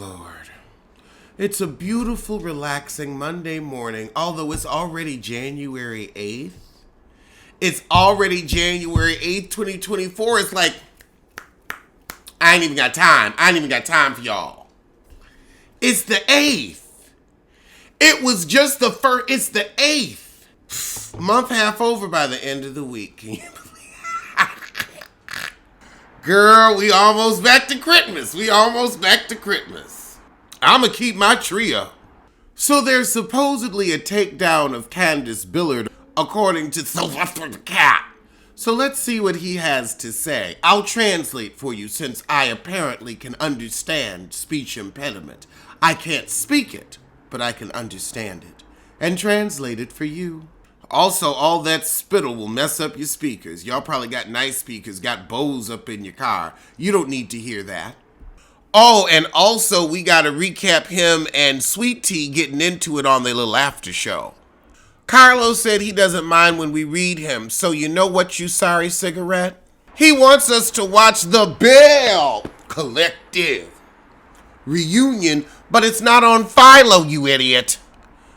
Lord. It's a beautiful, relaxing Monday morning, although it's already January 8th. It's already January 8th, 2024. It's like, I ain't even got time. I ain't even got time for y'all. It's the 8th. It was just the first, it's the 8th. Month half over by the end of the week. Can you believe it? Girl, we almost back to Christmas. I'ma keep my tree up. So there's supposedly a takedown of Candice Dillard, according to Sylvester the Cat. So let's see what he has to say. I'll translate for you since I apparently can understand speech impediment. I can't speak it, but I can understand it and translate it for you. Also, all that spittle will mess up your speakers. Y'all probably got nice speakers, got Bose up in your car. You don't need to hear that. Oh, and also we got to recap him and Sweet Tea getting into it on their little after show. Carlos said he doesn't mind when we read him, so you know what, you sorry cigarette? He wants us to watch the Bell Collective reunion, but it's not on Philo, you idiot.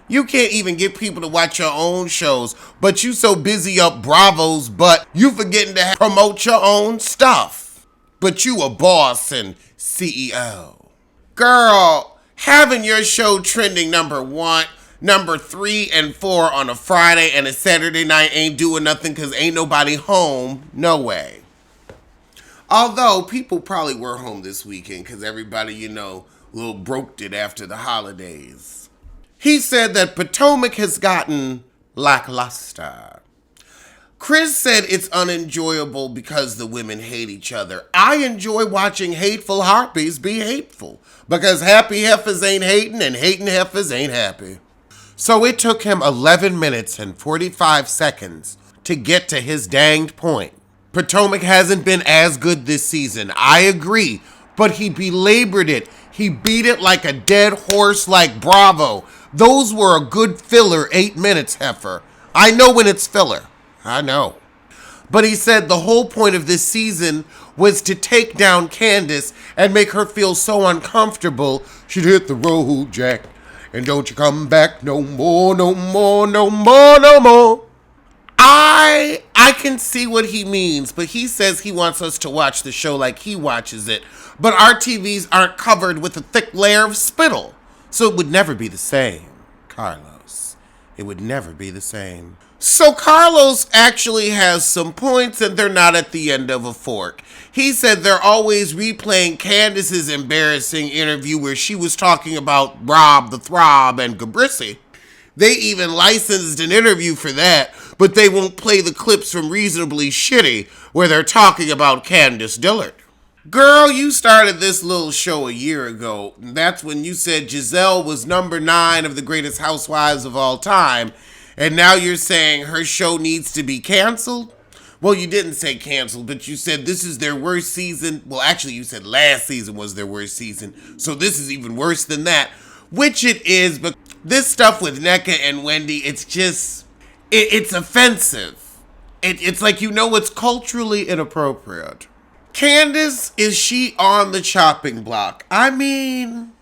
You can't even get people to watch your own shows, but you so busy up Bravo's butt, you forgetting to promote your own stuff. But you a boss and CEO. Girl, having your show trending number 1, number 3, and 4 on a Friday and a Saturday night ain't doing nothing because ain't nobody home. No way. Although people probably were home this weekend because everybody, little broked it after the holidays. He said that Potomac has gotten lackluster. Chris said it's unenjoyable because the women hate each other. I enjoy watching hateful harpies be hateful because happy heifers ain't hating and hating heifers ain't happy. So it took him 11 minutes and 45 seconds to get to his danged point. Potomac hasn't been as good this season. I agree, but he belabored it. He beat it like a dead horse like Bravo. Those were a good filler 8 minutes, heifer. I know when it's filler. I know. But he said the whole point of this season was to take down Candice and make her feel so uncomfortable she'd hit the road, Jack. And don't you come back no more, no more, no more, no more. I can see what he means, but he says he wants us to watch the show like he watches it. But our TVs aren't covered with a thick layer of spittle. So it would never be the same, Carlos. It would never be the same. So Carlos actually has some points and they're not at the end of a fork. He said they're always replaying Candice's embarrassing interview where she was talking about Rob the Throb and Gabrissi. They even licensed an interview for that, but they won't play the clips from Reasonably Shitty where they're talking about Candice Dillard. Girl, you started this little show a year ago. That's when you said Giselle was number 9 of the greatest housewives of all time. And now you're saying her show needs to be canceled? Well, you didn't say canceled, but you said this is their worst season. Well, actually, you said last season was their worst season. So this is even worse than that. Which it is, but this stuff with Nneka and Wendy, it's just, it's offensive. It's like, it's culturally inappropriate. Candice, is she on the chopping block? I mean,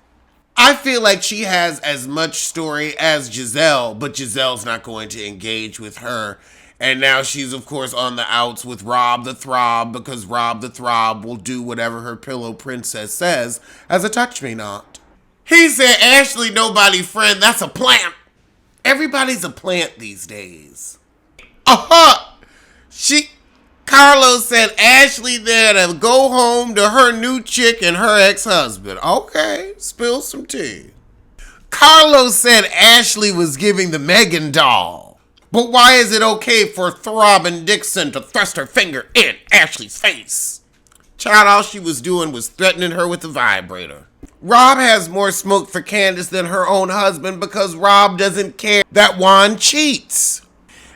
I feel like she has as much story as Giselle, but Giselle's not going to engage with her. And now she's, of course, on the outs with Rob the Throb because Rob the Throb will do whatever her pillow princess says as a touch-me-not. He said, Ashley, nobody friend, that's a plant. Everybody's a plant these days. Carlos said Ashley there to go home to her new chick and her ex-husband. Okay, spill some tea. Carlos said Ashley was giving the Megan doll. But why is it okay for Throbbing Dixon to thrust her finger in Ashley's face? Child, all she was doing was threatening her with a vibrator. Rob has more smoke for Candice than her own husband because Rob doesn't care that Juan cheats.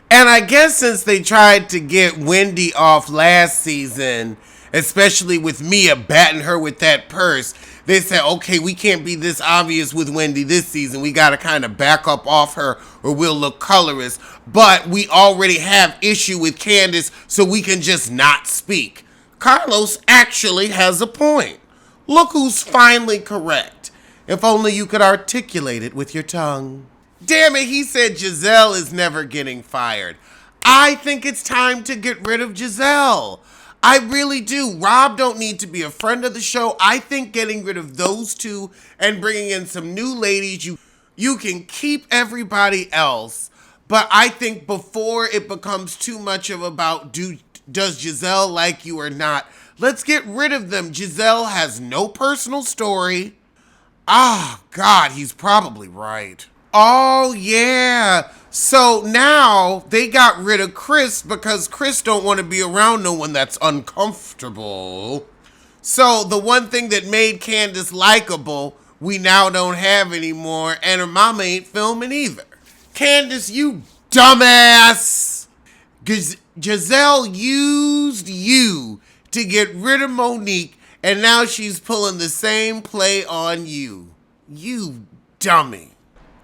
And I guess since they tried to get Wendy off last season, especially with Mia batting her with that purse, they said, okay, we can't be this obvious with Wendy this season. We got to kind of back up off her or we'll look colorist. But we already have issue with Candice, so we can just not speak. Carlos actually has a point. Look who's finally correct. If only you could articulate it with your tongue. Damn it, he said Giselle is never getting fired. I think it's time to get rid of Giselle. I really do. Rob don't need to be a friend of the show. I think getting rid of those two and bringing in some new ladies, you can keep everybody else. But I think before it becomes too much of about does Giselle like you or not, let's get rid of them. Giselle has no personal story. Ah, God, he's probably right. Oh, yeah. So now they got rid of Chris because Chris don't want to be around no one that's uncomfortable. So the one thing that made Candice likable, we now don't have anymore, and her mama ain't filming either. Candice, you dumbass! Giselle used you to get rid of Monique, and now she's pulling the same play on you. You dummy.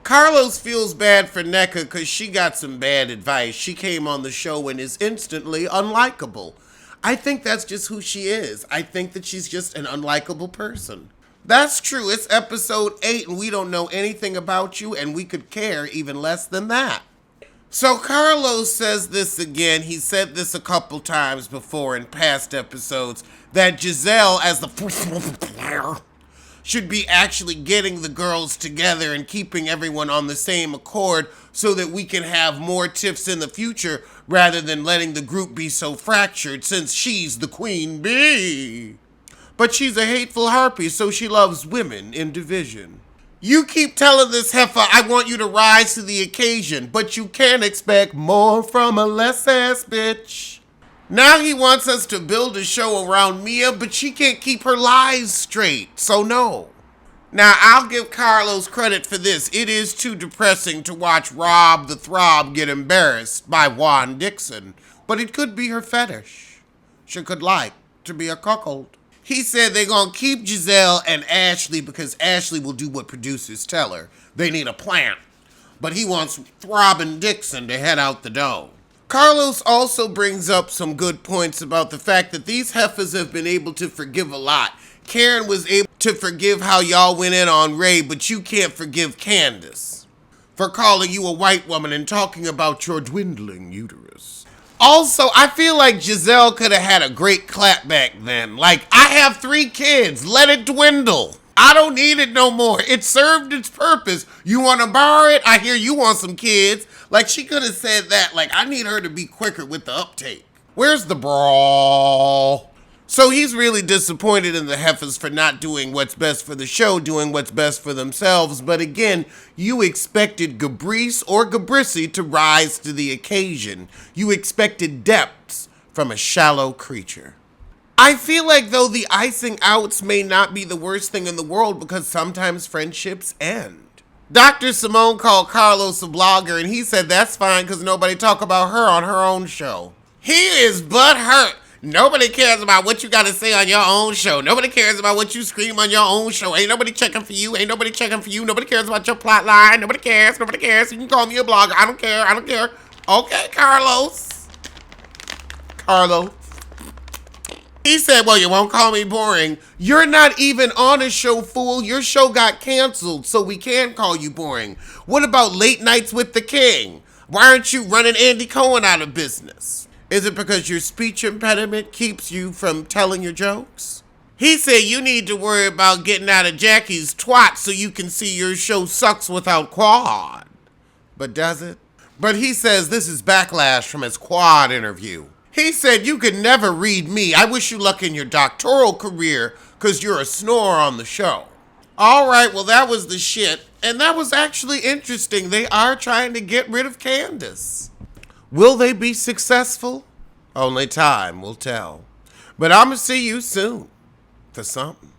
Carlos feels bad for Nneka because she got some bad advice. She came on the show and is instantly unlikable. I think that's just who she is. I think that she's just an unlikable person. That's true. It's episode 8 and we don't know anything about you and we could care even less than that. So Carlos says this again. He said this a couple times before in past episodes, that Giselle, as the first player, should be actually getting the girls together and keeping everyone on the same accord so that we can have more tiffs in the future rather than letting the group be so fractured since she's the queen bee. But she's a hateful harpy, so she loves women in division. You keep telling this heifer, I want you to rise to the occasion, but you can't expect more from a less-ass bitch. Now he wants us to build a show around Mia, but she can't keep her lies straight, so no. Now, I'll give Carlos credit for this. It is too depressing to watch Rob the Throb get embarrassed by Juan Dixon, but it could be her fetish. She could like to be a cuckold. He said they're going to keep Giselle and Ashley because Ashley will do what producers tell her. They need a plan. But he wants Throbbing Dixon to head out the door. Carlos also brings up some good points about the fact that these heifers have been able to forgive a lot. Karen was able to forgive how y'all went in on Ray, but you can't forgive Candice for calling you a white woman and talking about your dwindling uterus. Also, I feel like Giselle could have had a great clap back then. Like, I have 3 kids. Let it dwindle. I don't need it no more. It served its purpose. You want to borrow it? I hear you want some kids. Like, she could have said that. Like, I need her to be quicker with the uptake. Where's the brawl? So he's really disappointed in the heifers for not doing what's best for the show, doing what's best for themselves. But again, you expected Gabrice or Gabrissy to rise to the occasion. You expected depths from a shallow creature. I feel like, though, the icing outs may not be the worst thing in the world because sometimes friendships end. Dr. Simone called Carlos a blogger, and he said that's fine because nobody talk about her on her own show. He is butthurt. Nobody cares about what you got to say on your own show. Nobody cares about what you scream on your own show. Ain't nobody checking for you. Ain't nobody checking for you. Nobody cares about your plot line. Nobody cares. Nobody cares. You can call me a blogger. I don't care. I don't care. Okay, Carlos. He said, well, you won't call me boring. You're not even on a show, fool. Your show got canceled, so we can call you boring. What about Late Nights with the King? Why aren't you running Andy Cohen out of business? Is it because your speech impediment keeps you from telling your jokes? He said you need to worry about getting out of Jackie's twat so you can see your show sucks without Quad. But does it? But he says this is backlash from his Quad interview. He said you could never read me. I wish you luck in your doctoral career because you're a snore on the show. All right, well, that was the shit. And that was actually interesting. They are trying to get rid of Candice. Will they be successful? Only time will tell. But I'm going to see you soon for something.